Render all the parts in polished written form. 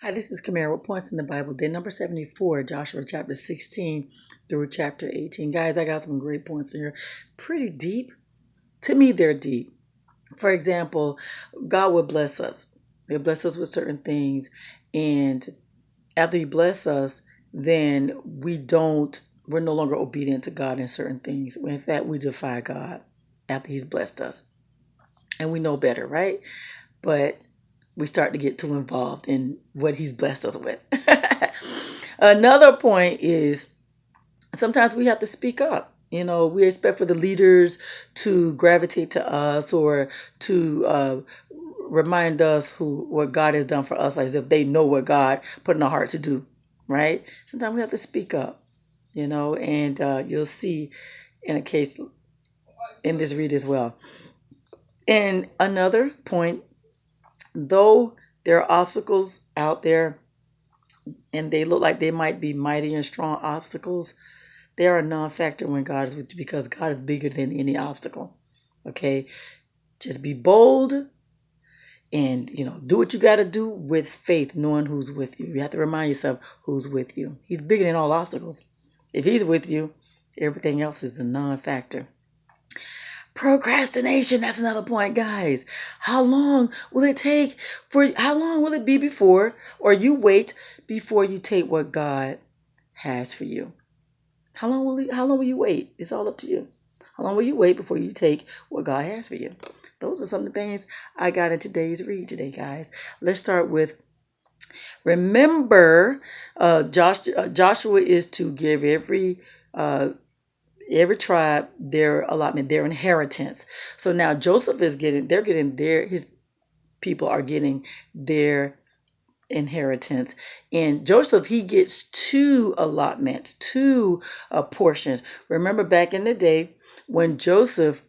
Hi, this is Kamera. What points in the Bible? Day number 74, Joshua chapter 16 through chapter 18. Guys, I got some great points in here. Pretty deep. To me, they're deep. For example, God will bless us. He'll bless us with certain things. And after He bless us, then we're no longer obedient to God in certain things. In fact, we defy God after He's blessed us. And we know better, right? But we start to get too involved in what He's blessed us with. Another point is sometimes we have to speak up. We expect for the leaders to gravitate to us or to remind us what God has done for us, as if they know what God put in our heart to do, right? Sometimes we have to speak up, and you'll see in a case in this read as well. And another point, though there are obstacles out there and they look like they might be mighty and strong obstacles, they are a non-factor when God is with you because God is bigger than any obstacle. Okay? Just be bold and, do what you got to do with faith, knowing who's with you. You have to remind yourself who's with you. He's bigger than all obstacles. If He's with you, everything else is a non-factor. Procrastination, that's another point, guys. How long will it be before, or you wait before you take what God has for you? How long will you wait? It's all up to you. How long will you wait before you take what God has for you? Those are some of the things I got in today's read today, guys. Let's start with, remember, Joshua is to give every tribe their allotment, their inheritance. So now Joseph his people are getting their inheritance. And Joseph, he gets two allotments, two portions. Remember back in the day when Joseph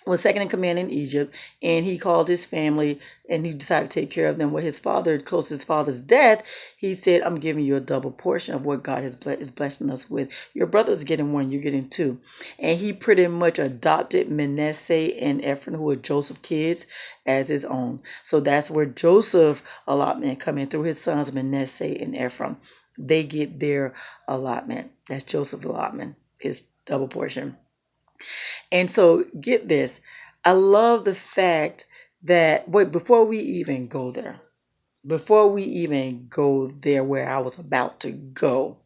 was second in command in Egypt, and he called his family and he decided to take care of them. With his father, close to his father's death, he said, I'm giving you a double portion of what God is blessing us with. Your brother's getting one, you're getting two. And he pretty much adopted Manasseh and Ephraim, who were Joseph's kids, as his own. So that's where Joseph's allotment come in, through his sons Manasseh and Ephraim. They get their allotment. That's Joseph's allotment, his double portion. And so get this. I love the fact that, before we even go there where I was about to go,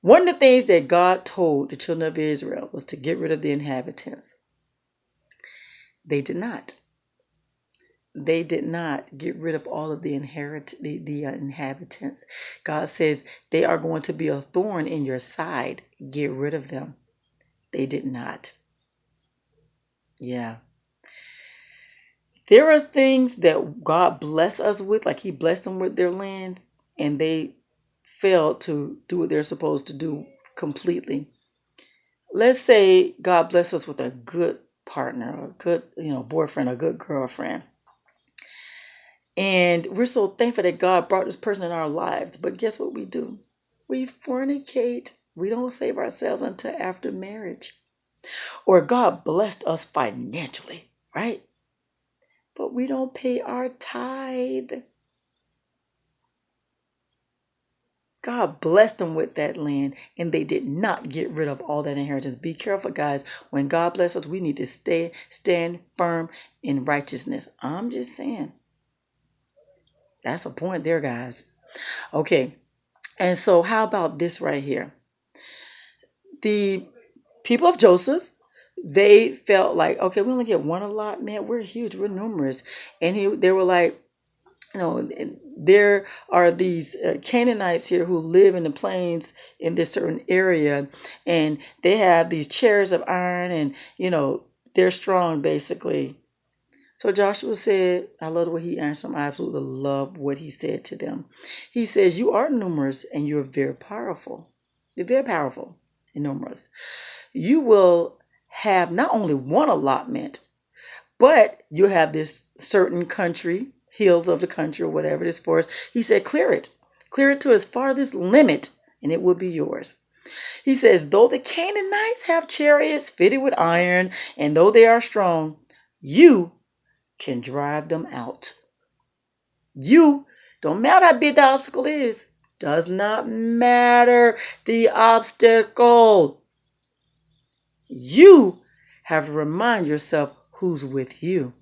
one of the things that God told the children of Israel was to get rid of the inhabitants. They did not. They did not get rid of all of the inhabitants. God says they are going to be a thorn in your side. Get rid of them. They did not. Yeah. There are things that God blessed us with, like He blessed them with their land, and they failed to do what they're supposed to do completely. Let's say God blessed us with a good partner, a good, boyfriend, a good girlfriend. And we're so thankful that God brought this person in our lives. But guess what we do? We fornicate. We don't save ourselves until after marriage. Or God blessed us financially, right? But we don't pay our tithe. God blessed them with that land, and they did not get rid of all that inheritance. Be careful, guys. When God bless us, we need to stand firm in righteousness. I'm just saying. That's a point there, guys. Okay. And so how about this right here? The people of Joseph, they felt like, okay, we only get one allotment. We're huge. We're numerous. And they were like, there are these Canaanites here who live in the plains in this certain area, and they have these chairs of iron, and they're strong basically. So Joshua said, I love the way he answered them. I absolutely love what he said to them. He says, you are numerous and you're very powerful. You're very powerful and numerous. You will have not only one allotment, but you have this certain country, hills of the country or whatever it is for us. He said, clear it to its farthest limit, and it will be yours. He says, though the Canaanites have chariots fitted with iron, and though they are strong, you can drive them out. You Don't matter how big the obstacle is. Does not matter the obstacle. You have to remind yourself who's with you.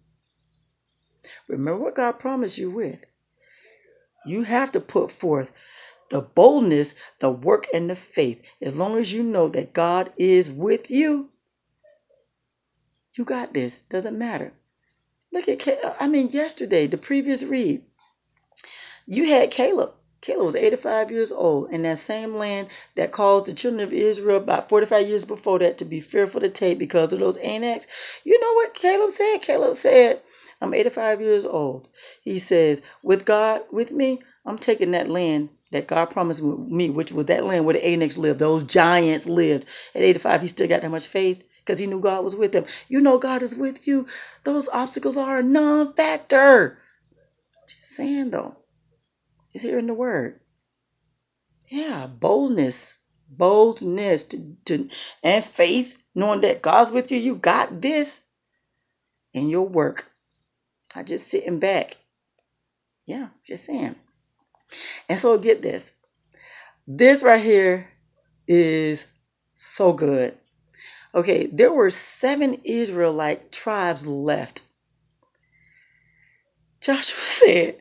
Remember what God promised you with. You have to put forth the boldness, the work, and the faith. As long as you know that God is with you, you got this. Doesn't matter. Look at, yesterday, the previous read, you had Caleb. Caleb was 85 years old in that same land that caused the children of Israel about 45 years before that to be fearful to take because of those Anacs. You know what Caleb said? Caleb said, I'm 85 years old. He says, with God, with me, I'm taking that land that God promised me, which was that land where the Anacs lived, those giants lived. At 85, he still got that much faith because he knew God was with him. You know God is with you. Those obstacles are a non-factor. Just saying, though. It's here in the word. Yeah, boldness and faith, knowing that God's with you. You got this in your work. Not just sitting back. Yeah, just saying. And so get this. This right here is so good. Okay, there were 7 Israelite tribes left. Joshua said,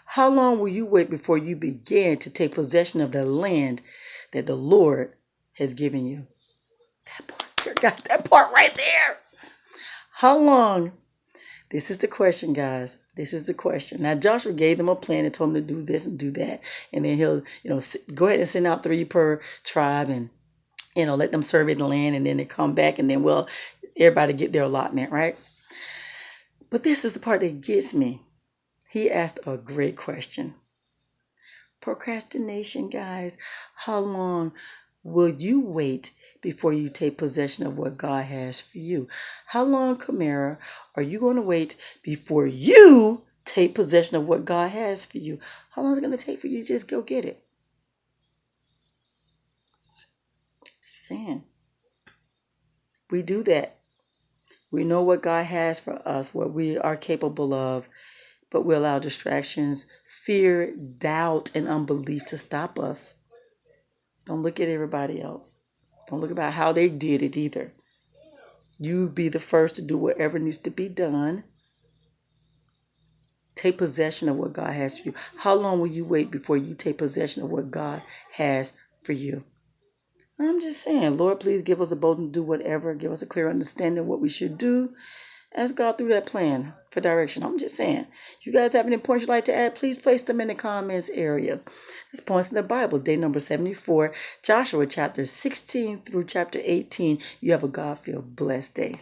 how long will you wait before you begin to take possession of the land that the Lord has given you? That part, you got that part right there. How long? This is the question, guys. This is the question. Now, Joshua gave them a plan and told them to do this and do that. And then he'll, go ahead and send out 3 per tribe and, let them survey the land. And then they come back and then, everybody get their allotment, right? But this is the part that gets me. He asked a great question. Procrastination, guys. How long will you wait before you take possession of what God has for you? How long, Kamera, are you going to wait before you take possession of what God has for you? How long is it going to take for you to just go get it? Just saying. We do that. We know what God has for us, what we are capable of, but we allow distractions, fear, doubt, and unbelief to stop us. Don't look at everybody else. Don't look about how they did it either. You be the first to do whatever needs to be done. Take possession of what God has for you. How long will you wait before you take possession of what God has for you? I'm just saying, Lord, please give us a boldness to do whatever. Give us a clear understanding of what we should do. Ask God through that plan for direction. I'm just saying. You guys have any points you'd like to add? Please place them in the comments area. There's points in the Bible. Day number 74. Joshua chapter 16 through chapter 18. You have a God-filled blessed day.